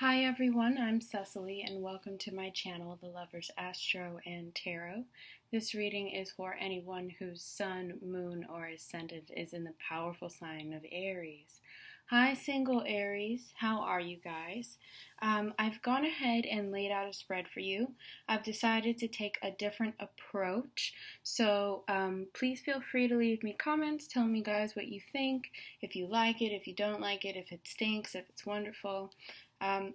Hi everyone, I'm Cecily and welcome to my channel, The Lover's Astro and Tarot. This reading is for anyone whose sun, moon, or ascendant is in the powerful sign of Aries. Hi single Aries, how are you guys? I've gone ahead and laid out a spread for you. I've decided to take a different approach, so please feel free to leave me comments, tell me guys what you think, if you like it, if you don't like it, if it stinks, if it's wonderful. Um,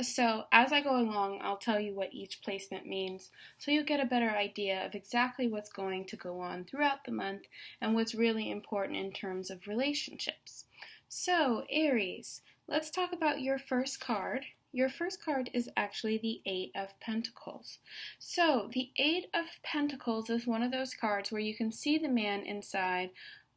so as I go along, I'll tell you what each placement means so you'll get a better idea of exactly what's going to go on throughout the month and what's really important in terms of relationships. So, Aries, let's talk about your first card. Your first card is actually the Eight of Pentacles. So, the Eight of Pentacles is one of those cards where you can see the man inside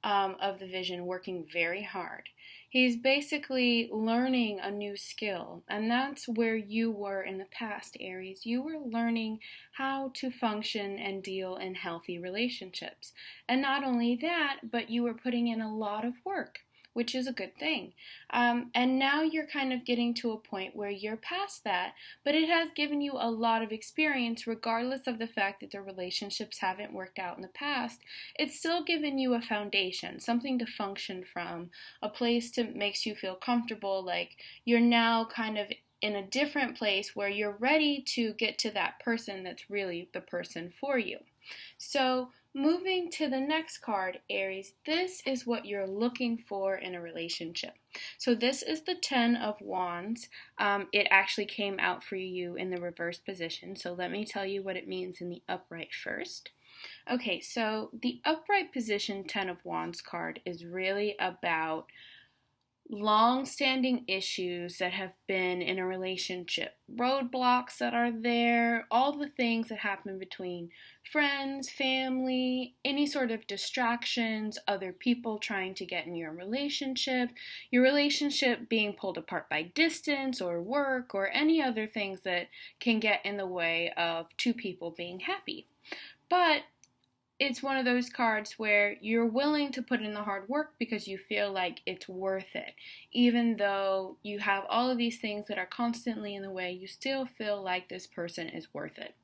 of the vision working very hard. He's basically learning a new skill, and that's where you were in the past, Aries. You were learning how to function and deal in healthy relationships. And not only that, but you were putting in a lot of work, which is a good thing. And now you're kind of getting to a point where you're past that, but it has given you a lot of experience regardless of the fact that the relationships haven't worked out in the past. It's still given you a foundation, something to function from, a place that makes you feel comfortable, like you're now kind of in a different place where you're ready to get to that person that's really the person for you. So, moving to the next card, Aries, this is what you're looking for in a relationship. So this is the Ten of Wands. It actually came out for you in the reverse position, so let me tell you what it means in the upright first. Okay, so the upright position Ten of Wands card is really about long-standing issues that have been in a relationship, roadblocks that are there, all the things that happen between friends, family, any sort of distractions, other people trying to get in your relationship being pulled apart by distance or work or any other things that can get in the way of two people being happy. But it's one of those cards where you're willing to put in the hard work because you feel like it's worth it. Even though you have all of these things that are constantly in the way, you still feel like this person is worth it.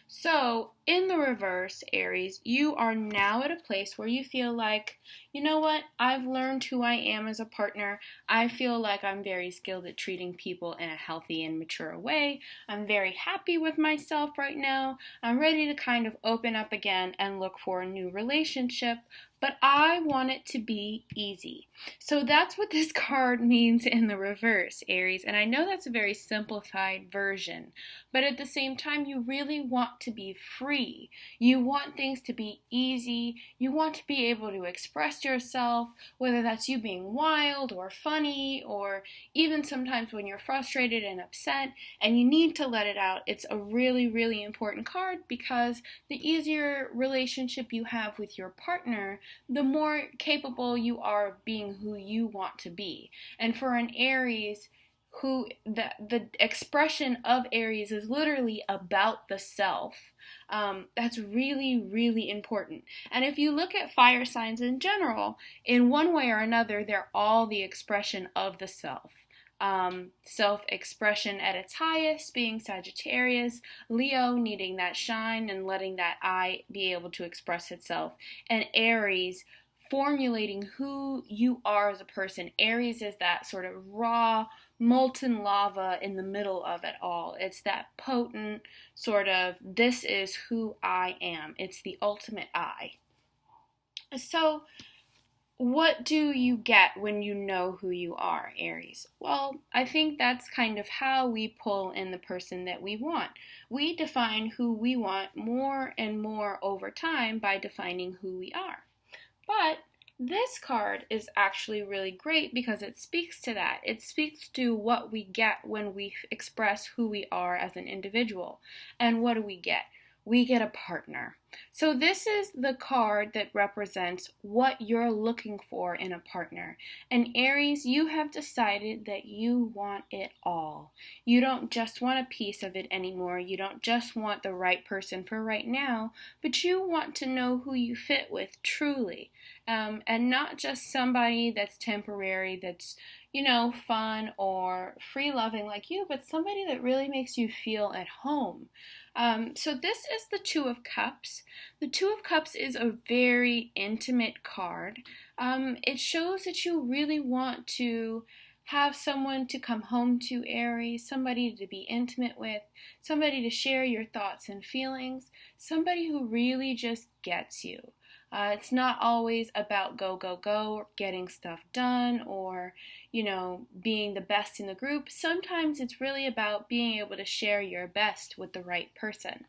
So, in the reverse, Aries, you are now at a place where you feel like, you know what, I've learned who I am as a partner. I feel like I'm very skilled at treating people in a healthy and mature way. I'm very happy with myself right now. I'm ready to kind of open up again and look for a new relationship, but I want it to be easy. So that's what this card means in the reverse, Aries. And I know that's a very simplified version, but at the same time, you really want to be free. You want things to be easy. You want to be able to express yourself, whether that's you being wild or funny, or even sometimes when you're frustrated and upset and you need to let it out. It's a really, really important card because the easier relationship you have with your partner, the more capable you are of being who you want to be. And for an Aries, who the expression of Aries is literally about the self. That's really, really important. And if you look at fire signs in general, in one way or another, they're all the expression of the self. Self-expression at its highest being Sagittarius, Leo needing that shine and letting that eye be able to express itself, and Aries formulating who you are as a person. Aries is that sort of raw, molten lava in the middle of it all. It's that potent sort of, this is who I am. It's the ultimate I. So, what do you get when you know who you are, Aries? Well, I think that's kind of how we pull in the person that we want. We define who we want more and more over time by defining who we are. But this card is actually really great because it speaks to that. It speaks to what we get when we express who we are as an individual. And what do we get? We get a partner. So this is the card that represents what you're looking for in a partner. And Aries, you have decided that you want it all. You don't just want a piece of it anymore. You don't just want the right person for right now, but you want to know who you fit with truly. And not just somebody that's temporary, that's, fun or free loving like you, but somebody that really makes you feel at home. So this is the Two of Cups. The Two of Cups is a very intimate card. It shows that you really want to have someone to come home to, Aries, somebody to be intimate with, somebody to share your thoughts and feelings, somebody who really just gets you. It's not always about go, go, go, or getting stuff done, or, being the best in the group. Sometimes it's really about being able to share your best with the right person.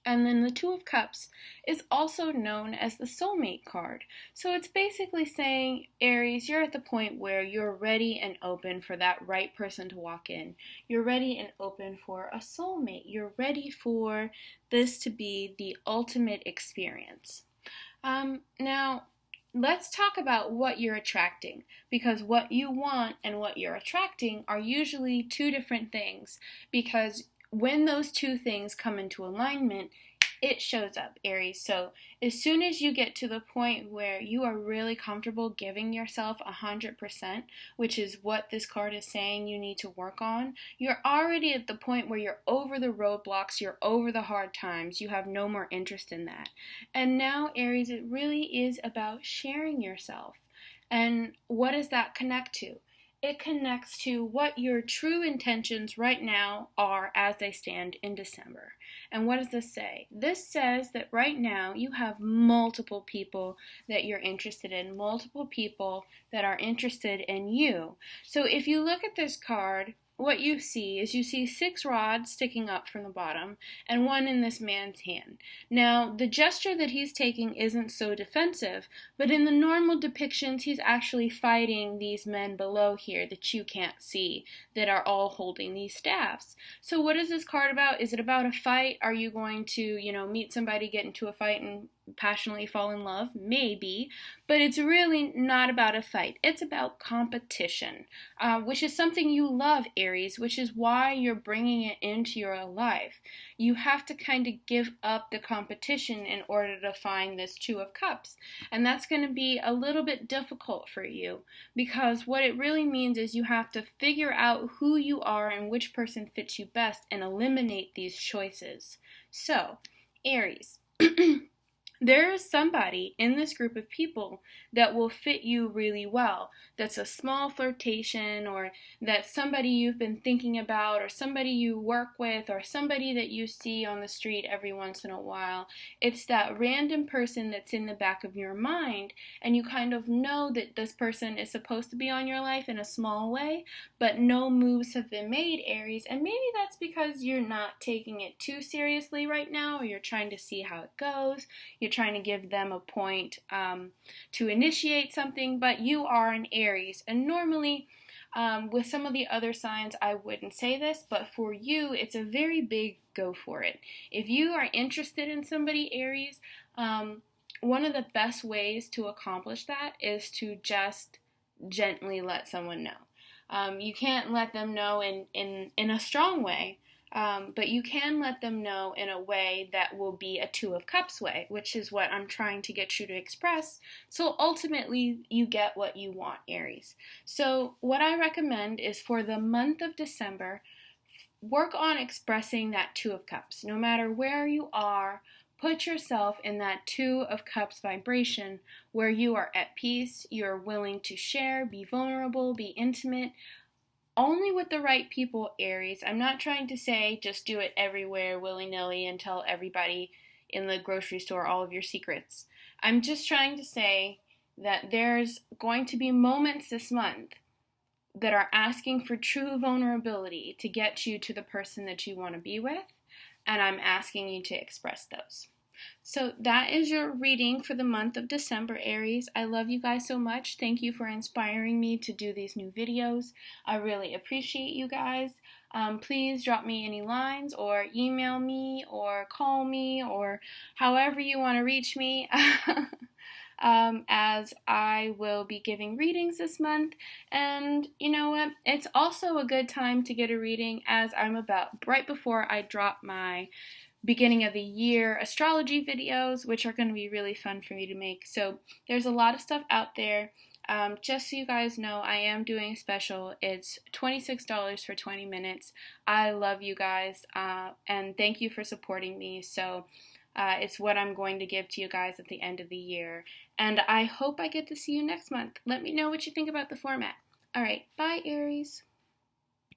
And then the Two of Cups is also known as the soulmate card. So it's basically saying, Aries, you're at the point where you're ready and open for that right person to walk in. You're ready and open for a soulmate. You're ready for this to be the ultimate experience. Now, let's talk about what you're attracting, because what you want and what you're attracting are usually two different things, because when those two things come into alignment, it shows up, Aries. So as soon as you get to the point where you are really comfortable giving yourself 100%, which is what this card is saying you need to work on, you're already at the point where you're over the roadblocks, you're over the hard times, you have no more interest in that. And now, Aries, it really is about sharing yourself. And what does that connect to? It connects to what your true intentions right now are as they stand in December. And what does this say? This says that right now you have multiple people that you're interested in, multiple people that are interested in you. So if you look at this card, what you see 6 rods sticking up from the bottom and one in this man's hand. Now, the gesture that he's taking isn't so defensive, but in the normal depictions, he's actually fighting these men below here that you can't see, that are all holding these staffs. So what is this card about? Is it about a fight? Are you going to, meet somebody, get into a fight, and passionately fall in love? Maybe, but it's really not about a fight. It's about competition, which is something you love, Aries, which is why you're bringing it into your life. You have to kind of give up the competition in order to find this Two of Cups, and that's going to be a little bit difficult for you, because what it really means is you have to figure out who you are and which person fits you best and eliminate these choices. So, Aries, there is somebody in this group of people that will fit you really well. That's a small flirtation, or that's somebody you've been thinking about, or somebody you work with, or somebody that you see on the street every once in a while. It's that random person that's in the back of your mind, and you kind of know that this person is supposed to be on your life in a small way, but no moves have been made, Aries. And maybe that's because you're not taking it too seriously right now, or you're trying to see how it goes. You're trying to give them a point to initiate something, but you are an Aries. And normally, with some of the other signs, I wouldn't say this, but for you, it's a very big go for it. If you are interested in somebody, Aries, one of the best ways to accomplish that is to just gently let someone know. You can't let them know in a strong way, but you can let them know in a way that will be a Two of Cups way, which is what I'm trying to get you to express. So ultimately, you get what you want, Aries. So what I recommend is for the month of December, work on expressing that Two of Cups. No matter where you are, put yourself in that Two of Cups vibration where you are at peace, you're willing to share, be vulnerable, be intimate, only with the right people, Aries. I'm not trying to say just do it everywhere willy-nilly and tell everybody in the grocery store all of your secrets. I'm just trying to say that there's going to be moments this month that are asking for true vulnerability to get you to the person that you want to be with, and I'm asking you to express those. So that is your reading for the month of December, Aries. I love you guys so much. Thank you for inspiring me to do these new videos. I really appreciate you guys. Please drop me any lines or email me or call me or however you want to reach me. As I will be giving readings this month. And you know what? It's also a good time to get a reading as I'm about right before I drop my beginning of the year astrology videos, which are going to be really fun for me to make. So there's a lot of stuff out there. Just so you guys know, I am doing a special. It's $26 for 20 minutes. I love you guys, and thank you for supporting me. So it's what I'm going to give to you guys at the end of the year. And I hope I get to see you next month. Let me know what you think about the format. All right, bye, Aries.